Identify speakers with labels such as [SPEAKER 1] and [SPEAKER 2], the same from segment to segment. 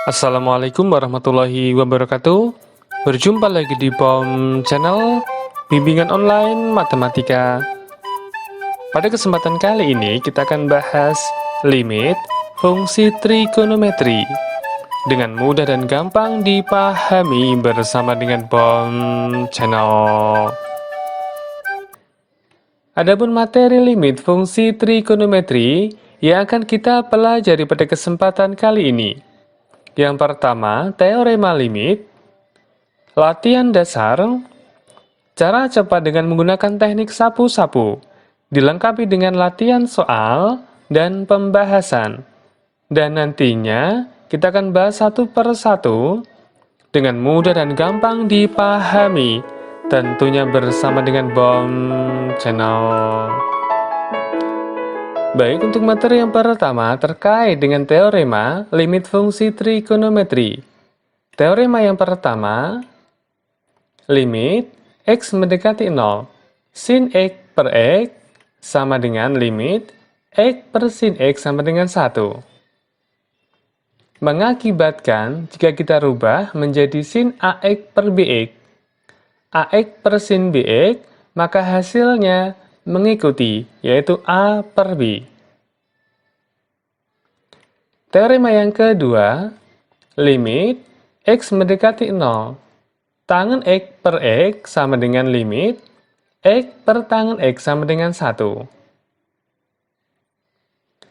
[SPEAKER 1] Assalamualaikum warahmatullahi wabarakatuh. Berjumpa lagi di POM Channel Bimbingan Online Matematika. Pada kesempatan kali ini kita akan bahas limit fungsi trigonometri dengan mudah dan gampang dipahami bersama dengan POM Channel. Adapun materi limit fungsi trigonometri yang akan kita pelajari pada kesempatan kali ini. Yang pertama, teorema limit, latihan dasar, cara cepat dengan menggunakan teknik sapu-sapu, dilengkapi dengan latihan soal dan pembahasan. Dan nantinya kita akan bahas satu per satu dengan mudah dan gampang dipahami, tentunya bersama dengan BOM Channel. Baik, untuk materi yang pertama terkait dengan teorema limit fungsi trigonometri. Teorema yang pertama, limit X mendekati 0, sin X per X sama dengan limit X per sin X sama dengan 1. Mengakibatkan jika kita rubah menjadi sin AX per BX, AX per sin BX, maka hasilnya mengikuti, yaitu A per B. Teorema yang kedua, limit X mendekati 0, tangen X per X sama dengan limit X per tangen X sama dengan 1.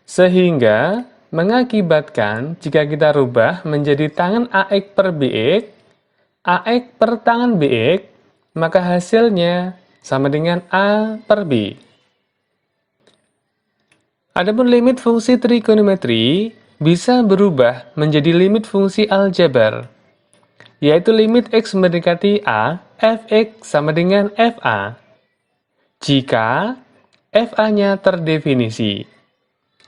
[SPEAKER 1] Sehingga mengakibatkan jika kita rubah menjadi tangen AX per BX, AX per tangen BX, maka hasilnya sama dengan A per B. Adapun limit fungsi trigonometri bisa berubah menjadi limit fungsi aljabar, yaitu limit X mendekati A, fx sama dengan fa, jika fa-nya terdefinisi.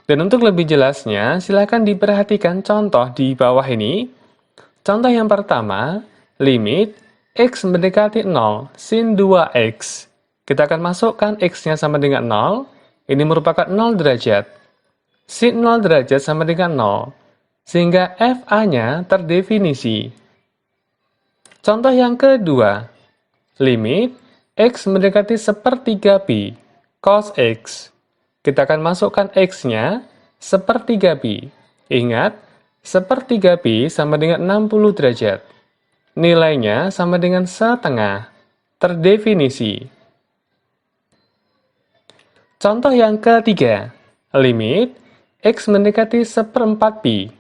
[SPEAKER 1] Dan untuk lebih jelasnya, silakan diperhatikan contoh di bawah ini. Contoh yang pertama, limit X mendekati 0, sin 2X. Kita akan masukkan X-nya sama dengan 0, ini merupakan 0 derajat. Sin 0 derajat sama dengan 0, sehingga fa-nya terdefinisi. Contoh yang kedua, limit X mendekati sepertiga pi, cos X. Kita akan masukkan X-nya sepertiga pi. Ingat, sepertiga pi sama dengan 60 derajat. Nilainya sama dengan setengah, terdefinisi. Contoh yang ketiga, limit X mendekati seperempat pi,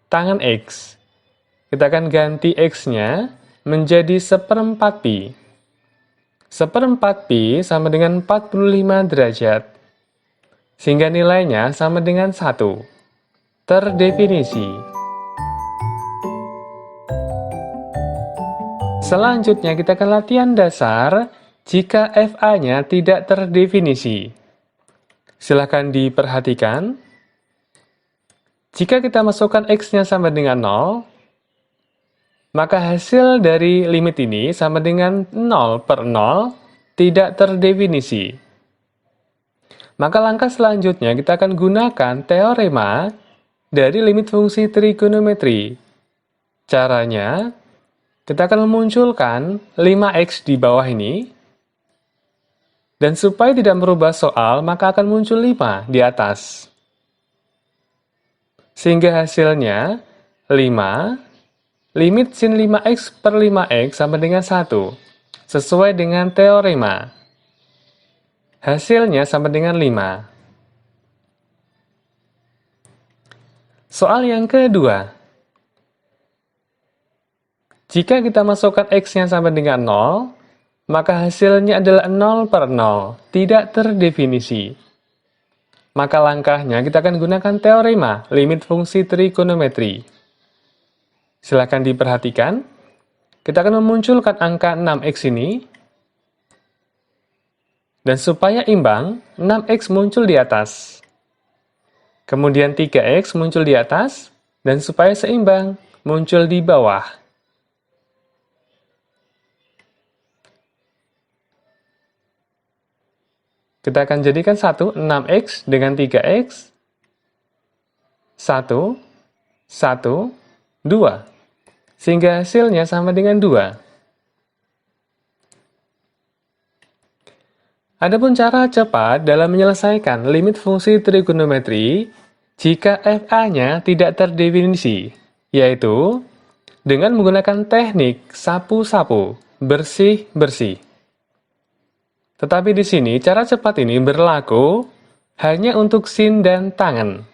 [SPEAKER 1] tangen X. Kita akan ganti X-nya menjadi seperempat pi. Seperempat pi sama dengan 45 derajat. Sehingga nilainya sama dengan 1. Terdefinisi. Selanjutnya kita akan latihan dasar jika fa-nya tidak terdefinisi. Silahkan diperhatikan. Jika kita masukkan X-nya sama dengan 0, maka hasil dari limit ini sama dengan 0 per 0 tidak terdefinisi. Maka langkah selanjutnya kita akan gunakan teorema dari limit fungsi trigonometri. Caranya, kita akan memunculkan 5X di bawah ini. Dan supaya tidak merubah soal, maka akan muncul 5 di atas. Sehingga hasilnya 5, limit sin 5X per 5X sama dengan 1, sesuai dengan teorema. Hasilnya sama dengan 5. Soal yang kedua. Jika kita masukkan X-nya sama dengan 0, maka hasilnya adalah 0 per 0, tidak terdefinisi. Maka langkahnya kita akan gunakan teorema limit fungsi trigonometri. Silakan diperhatikan. Kita akan memunculkan angka 6X ini. Dan supaya imbang, 6X muncul di atas. Kemudian 3X muncul di atas. Dan supaya seimbang, muncul di bawah. Kita akan jadikan 6X dengan 3X. 1, 1, 2. Sehingga hasilnya sama dengan 2. Adapun cara cepat dalam menyelesaikan limit fungsi trigonometri jika FA-nya tidak terdefinisi, yaitu dengan menggunakan teknik sapu-sapu, bersih-bersih. Tetapi di sini cara cepat ini berlaku hanya untuk sin dan tangen.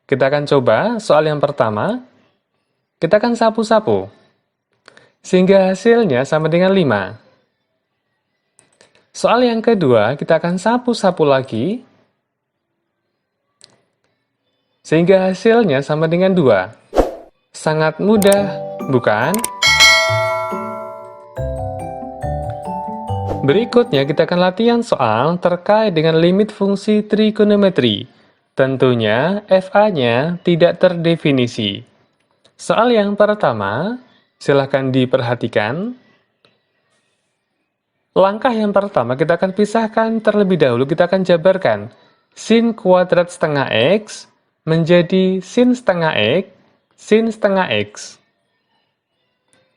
[SPEAKER 1] Kita akan coba soal yang pertama. Kita akan sapu-sapu, sehingga hasilnya sama dengan 5. Soal yang kedua, kita akan sapu-sapu lagi, sehingga hasilnya sama dengan 2. Sangat mudah, bukan? Berikutnya, kita akan latihan soal terkait dengan limit fungsi trigonometri. Tentunya, FA-nya tidak terdefinisi. Soal yang pertama, silahkan diperhatikan. Langkah yang pertama, kita akan pisahkan terlebih dahulu, kita akan jabarkan sin kuadrat setengah X menjadi sin setengah X, sin setengah X.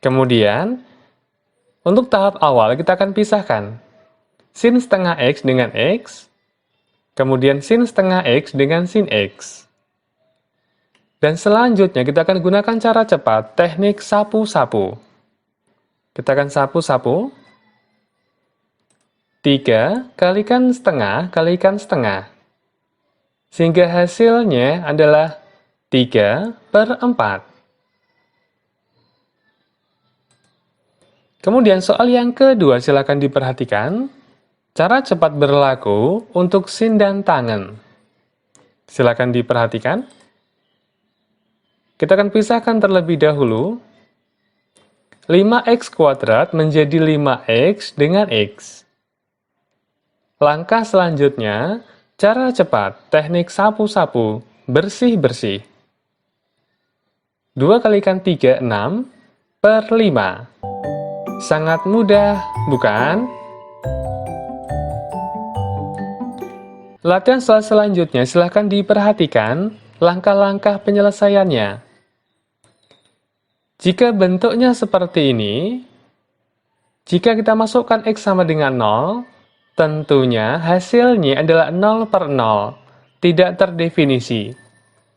[SPEAKER 1] Kemudian, untuk tahap awal, kita akan pisahkan sin setengah X dengan X, kemudian sin setengah X dengan sin X. Dan selanjutnya, kita akan gunakan cara cepat, teknik sapu-sapu. Kita akan sapu-sapu. 3 kalikan setengah, sehingga hasilnya adalah 3/4. Kemudian soal yang kedua, silakan diperhatikan. Cara cepat berlaku untuk sin dan tangen. Silakan diperhatikan. Kita akan pisahkan terlebih dahulu. 5x kuadrat menjadi 5x dengan x. Langkah selanjutnya, cara cepat, teknik sapu-sapu, bersih-bersih. 2 kalikan 3, 6/5. Sangat mudah, bukan? Latihan soal selanjutnya, silahkan diperhatikan langkah-langkah penyelesaiannya. Jika bentuknya seperti ini, jika kita masukkan X sama dengan 0, tentunya hasilnya adalah 0/0, tidak terdefinisi.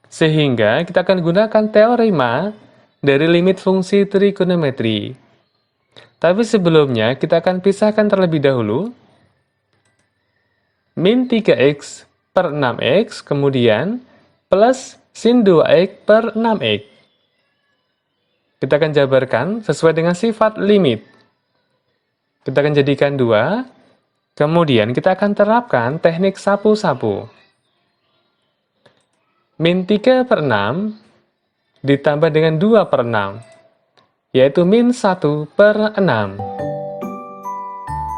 [SPEAKER 1] Sehingga kita akan gunakan teorema dari limit fungsi trigonometri. Tapi sebelumnya kita akan pisahkan terlebih dahulu. Min 3x/6x, kemudian plus sin 2x/6x. Kita akan jabarkan sesuai dengan sifat limit. Kita akan jadikan 2. Kemudian kita akan terapkan teknik sapu-sapu. Min 3/6 ditambah dengan 2/6, yaitu min 1/6.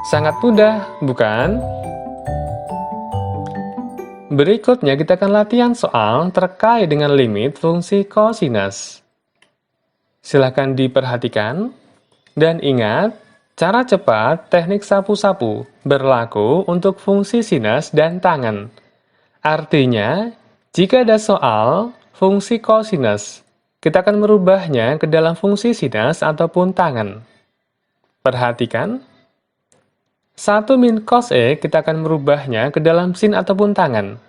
[SPEAKER 1] Sangat mudah, bukan? Berikutnya kita akan latihan soal terkait dengan limit fungsi kosinus. Silahkan diperhatikan, dan ingat, cara cepat, teknik sapu-sapu, berlaku untuk fungsi sinus dan tangen. Artinya, jika ada soal fungsi kosinus, kita akan merubahnya ke dalam fungsi sinus ataupun tangen. Perhatikan, 1 min cos X kita akan merubahnya ke dalam sin ataupun tangen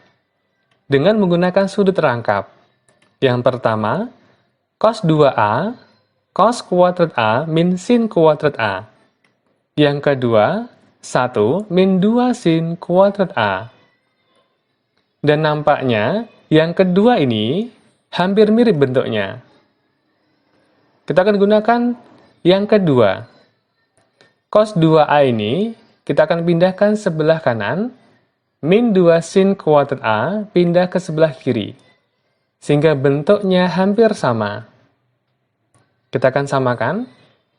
[SPEAKER 1] dengan menggunakan sudut rangkap. Yang pertama, cos 2A, cos kuadrat A min sin kuadrat A. Yang kedua, 1 min 2 sin kuadrat A. Dan nampaknya, yang kedua ini hampir mirip bentuknya. Kita akan gunakan yang kedua. Cos 2A ini, kita akan pindahkan sebelah kanan, min 2 sin kuadrat A pindah ke sebelah kiri. Sehingga bentuknya hampir sama. Kita akan samakan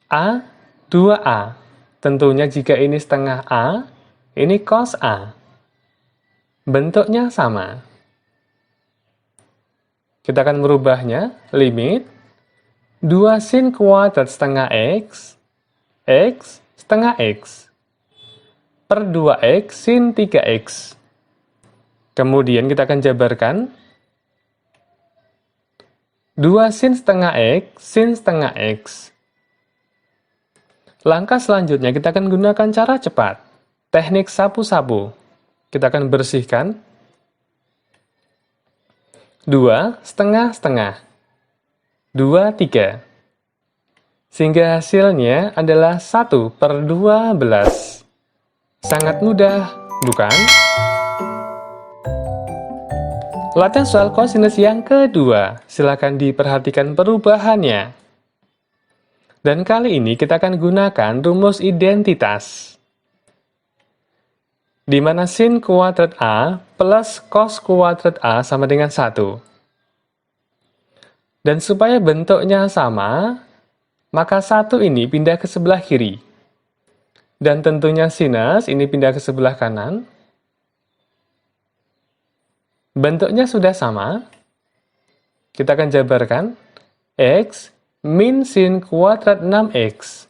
[SPEAKER 1] A, 2A. Tentunya jika ini setengah A, ini cos A. Bentuknya sama. Kita akan merubahnya, limit 2 sin kuadrat setengah X, X setengah X, per 2X sin 3X. Kemudian kita akan jabarkan 2 sin setengah X, sin setengah X. Langkah selanjutnya kita akan gunakan cara cepat. Teknik sapu-sapu. Kita akan bersihkan. 2 setengah-setengah. 2, 3. Sehingga hasilnya adalah 1/12. Sangat mudah, bukan? Latihan soal kosinus yang kedua. Silakan diperhatikan perubahannya. Dan kali ini kita akan gunakan rumus identitas. Di mana sin kuadrat A plus cos kuadrat A sama dengan 1. Dan supaya bentuknya sama, maka 1 ini pindah ke sebelah kiri. Dan tentunya sinus ini pindah ke sebelah kanan. Bentuknya sudah sama. Kita akan jabarkan. X min sin kuadrat 6X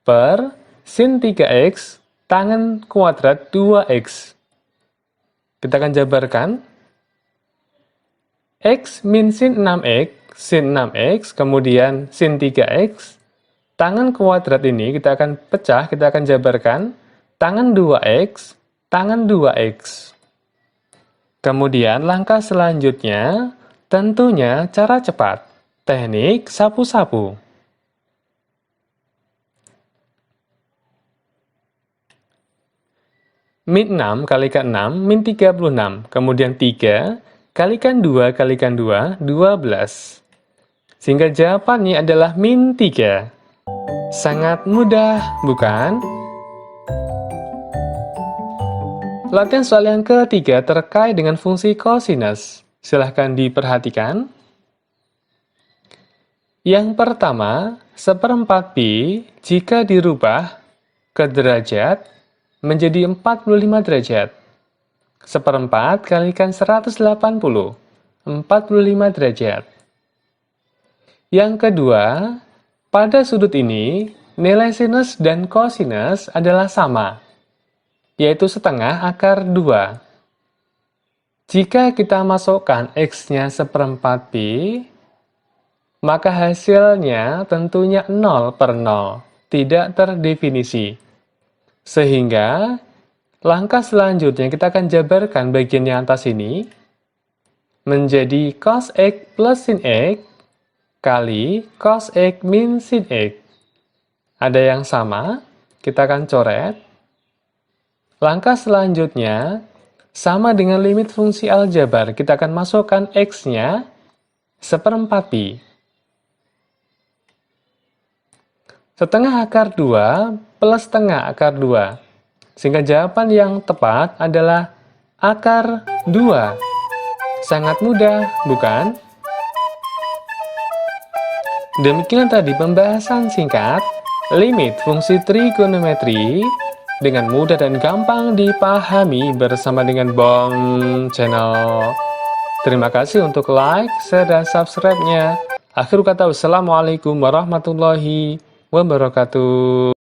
[SPEAKER 1] per sin 3X tangen kuadrat 2X. Kita akan jabarkan. X min sin 6X, sin 6X, kemudian sin 3X. Tangen kuadrat ini kita akan pecah, kita akan jabarkan. Tangen 2X, tangen 2X. Kemudian langkah selanjutnya, tentunya cara cepat. Teknik sapu-sapu. Min 6 kalikan 6, min 36. Kemudian 3 kalikan 2 kalikan 2, 12. Sehingga jawabannya adalah min 3. Sangat mudah, bukan? Latihan soal yang ketiga terkait dengan fungsi kosinus. Silahkan diperhatikan. Yang pertama, 1/4 pi jika dirubah ke derajat menjadi 45 derajat. 1/4 kalikan 180, 45 derajat. Yang kedua, pada sudut ini, nilai sinus dan kosinus adalah sama, yaitu setengah akar 2. Jika kita masukkan X-nya 1/4 pi, maka hasilnya tentunya 0/0, tidak terdefinisi. Sehingga, langkah selanjutnya kita akan jabarkan bagian yang atas ini menjadi cos X plus sin X kali cos X min sin X. Ada yang sama, kita akan coret. Langkah selanjutnya, sama dengan limit fungsi aljabar, kita akan masukkan X-nya 1/4 pi. Setengah akar 2 plus setengah akar 2. Sehingga jawaban yang tepat adalah akar 2. Sangat mudah, bukan? Demikian tadi pembahasan singkat limit fungsi trigonometri dengan mudah dan gampang dipahami bersama dengan Bong Channel. Terima kasih untuk like, share, dan subscribe-nya. Akhir kata, wassalamualaikum warahmatullahi wabarakatuh.